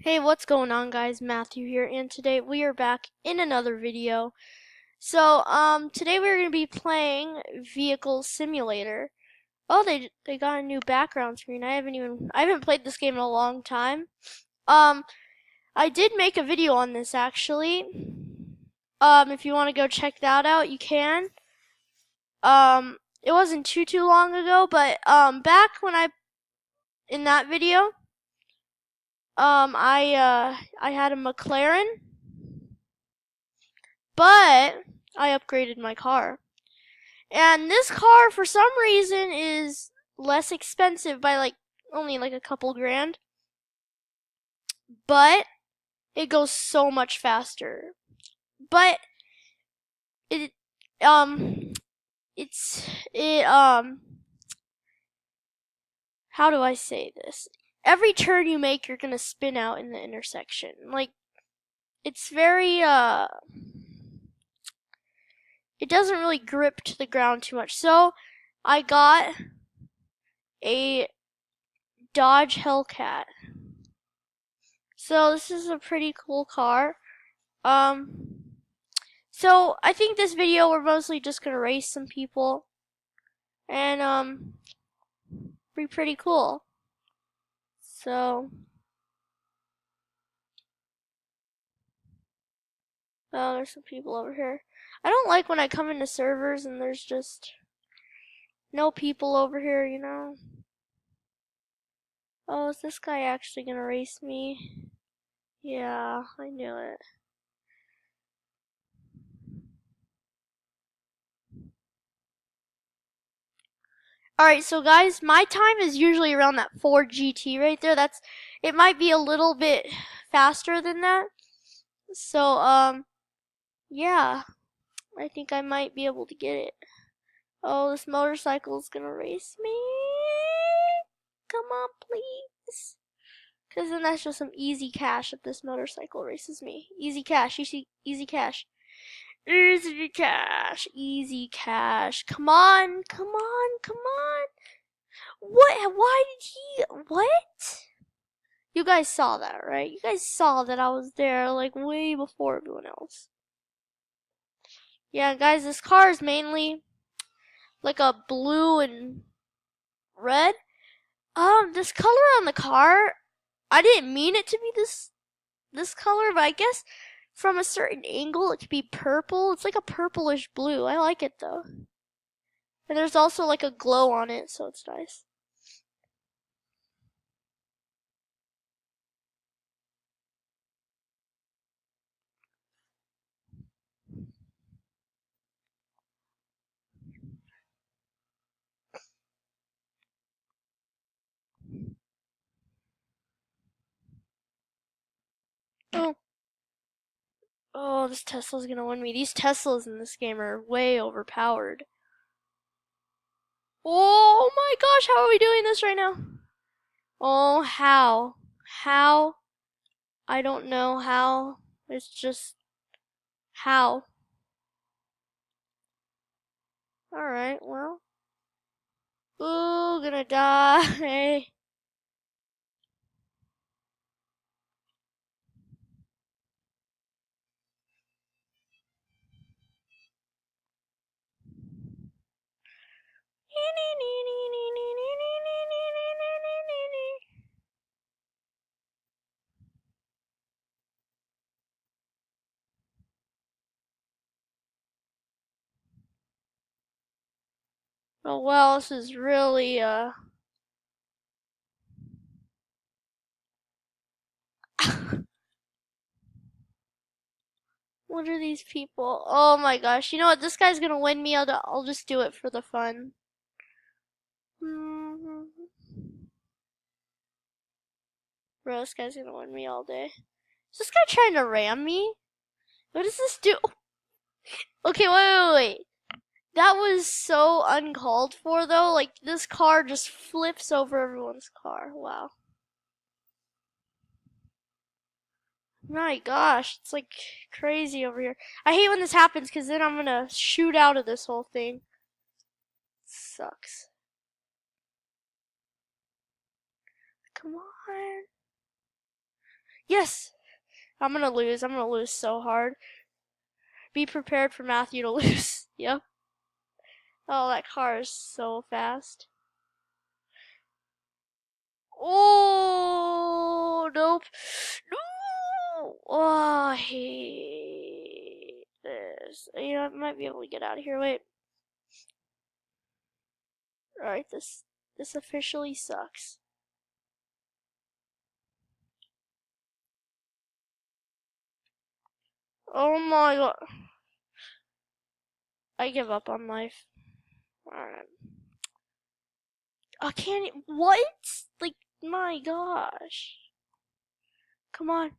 Hey, what's going on, guys? Matthew here, and today we are back in another video. Today we're gonna be playing Vehicle Simulator. Oh, they got a new background screen. I haven't played this game in a long time. Um, I did make a video on this actually. If you want to go check that out, you can. It wasn't too long ago, but back when in that video, I had a McLaren, but I upgraded my car. And this car, for some reason, is less expensive by only a couple grand, but it goes so much faster. But it, um, it, how do I say this? Every turn you make, you're gonna spin out in the intersection. It's very, it doesn't really grip to the ground too much. So, I got a Dodge Hellcat. So this is a pretty cool car. Um, so I think this video we're mostly just gonna race some people and be pretty cool. So oh, there's some people over here. I don't like when I come into servers and there's just no people over here, you know. Oh, is this guy actually gonna race me? Yeah, I knew it. Alright, so guys, my time is usually around that 4 GT right there. It might be a little bit faster than that. So, yeah, I think I might be able to get it. Oh, this motorcycle is gonna race me. Come on, please. Because then that's just some easy cash if this motorcycle races me. Easy cash, easy cash. Easy cash, easy cash. Come on, come on, come on. What? Why did he? What? You guys saw that, right? You guys saw that I was there like way before everyone else. Yeah, guys, this car is mainly like a blue and red. This color on the car, I didn't mean it to be this color, but I guess from a certain angle it could be purple. It's like a purplish blue. I like it though. And there's also like a glow on it, so it's nice. Oh, oh, this Tesla's gonna win me. These Teslas in this game are way overpowered. Oh my gosh, how are we doing this right now? Oh, how? How? I don't know how. It's just how. Alright, well. Ooh, gonna die. Oh well, this is really, what are these people? Oh my gosh, you know what? This guy's gonna win me. I'll just do it for the fun. Bro, this guy's gonna win me all day. Is this guy trying to ram me? What does this do? Okay, wait. That was so uncalled for, though. Like, this car just flips over everyone's car. Wow. My gosh, it's like crazy over here. I hate when this happens because then I'm gonna shoot out of this whole thing. Sucks. Come on. Yes! I'm gonna lose. I'm gonna lose so hard. Be prepared for Matthew to lose. Yep. Oh, that car is so fast. Oh, nope. No! Oh, I hate this. You know, I might be able to get out of here. Wait. Alright, this officially sucks. Oh my god. I give up on life. Alright. I can't. What? Like, my gosh. Come on.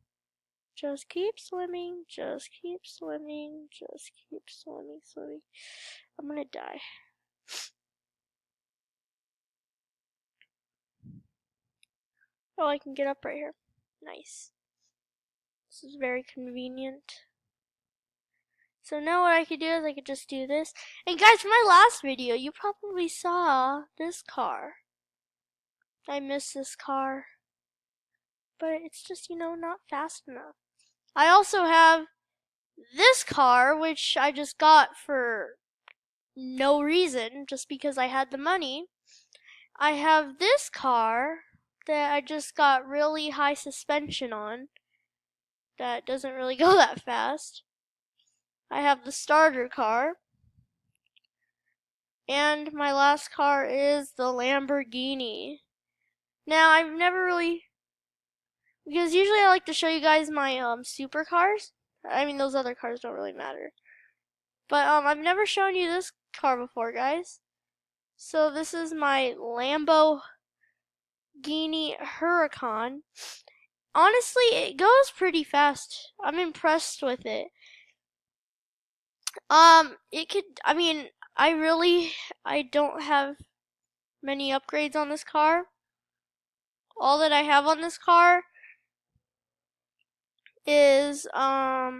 Just keep swimming. Just keep swimming. Just keep swimming. Swimming. I'm gonna die. Oh, I can get up right here. Nice. This is very convenient. So now what I could do is I could just do this. And guys, for my last video, you probably saw this car. I miss this car. But it's just, you know, not fast enough. I also have this car, which I just got for no reason, just because I had the money. I have this car that I just got really high suspension on that doesn't really go that fast. I have the starter car. And my last car is the Lamborghini. Now, I've never really, because usually I like to show you guys my supercars. I mean, those other cars don't really matter. But I've never shown you this car before, guys. So this is my Lamborghini Huracan. Honestly, it goes pretty fast. I'm impressed with it. It could, I mean, I don't have many upgrades on this car. All that I have on this car is, I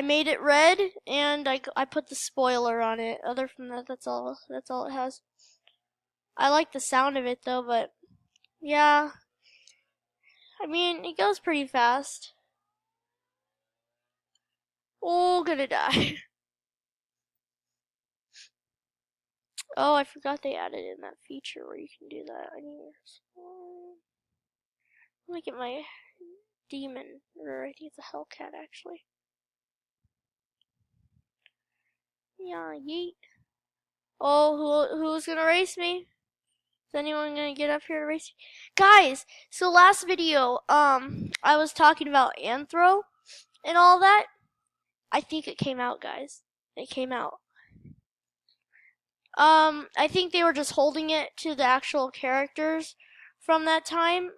made it red and I put the spoiler on it. Other from that, that's all it has. I like the sound of it though, but yeah. I mean, it goes pretty fast. Oh, gonna die. Oh, I forgot they added in that feature where you can do that. I need let me get my demon, or I think it's a Hellcat actually. Yeah, yeet. Oh, who's gonna race me? Is anyone gonna get up here to race me? Guys, so last video, I was talking about Anthro and all that. I think it came out, guys. It came out. I think they were just holding it to the actual characters from that time,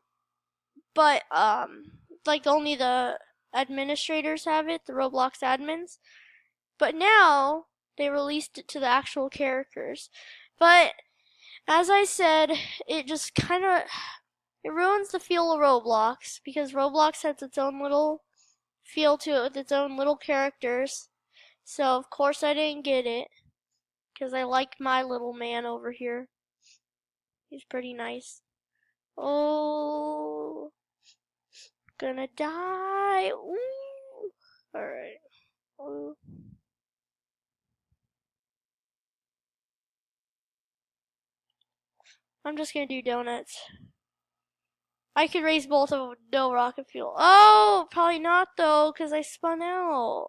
but like only the administrators have it, the Roblox admins. But now they released it to the actual characters. But as I said, it just kind of it ruins the feel of Roblox because Roblox has its own little feel to it with its own little characters. So of course I didn't get it because I like my little man over here. He's pretty nice. Oh, gonna die. Ooh. All right. Ooh. I'm just gonna do donuts. I could raise both of them with no rocket fuel. Oh, probably not though, because I spun out.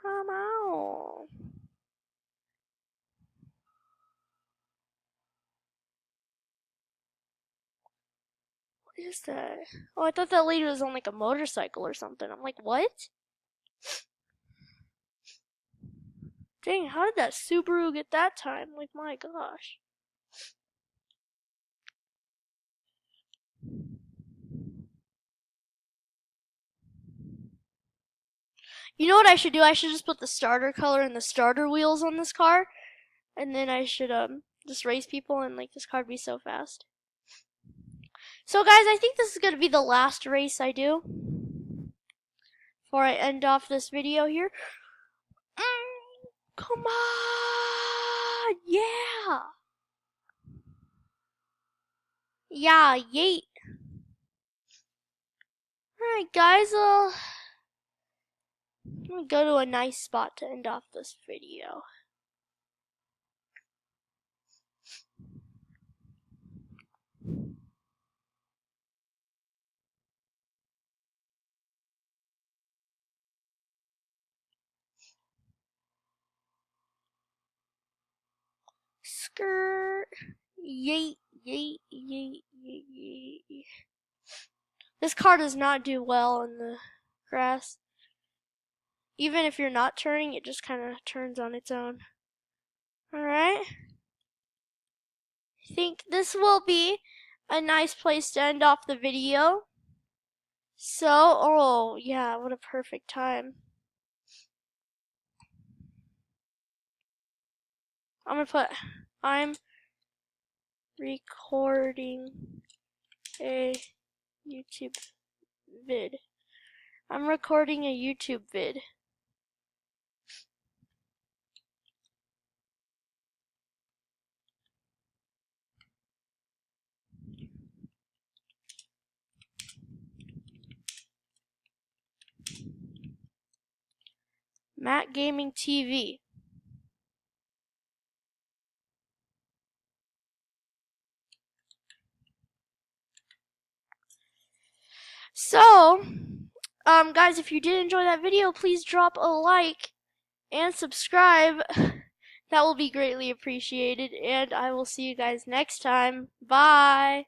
Come on. What is that? Oh, I thought that lady was on like a motorcycle or something. I'm like, what? Dang, how did that Subaru get that time? Like, my gosh. You know what I should do? I should just put the starter color and the starter wheels on this car. And then I should just race people and like this car would be so fast. So guys, I think this is going to be the last race I do before I end off this video here. Come on! Yeah! Yeah, yeet! Alright, guys, let me go to a nice spot to end off this video. Skirt. Yeet, yeet, yeet, yeet, yeet. This car does not do well in the grass. Even if you're not turning, it just kind of turns on its own. Alright. I think this will be a nice place to end off the video. So, oh yeah, what a perfect time. I'm recording a YouTube vid. I'm recording a YouTube vid. Matt Gaming TV. So, guys, if you did enjoy that video, please drop a like and subscribe. That will be greatly appreciated, and I will see you guys next time. Bye!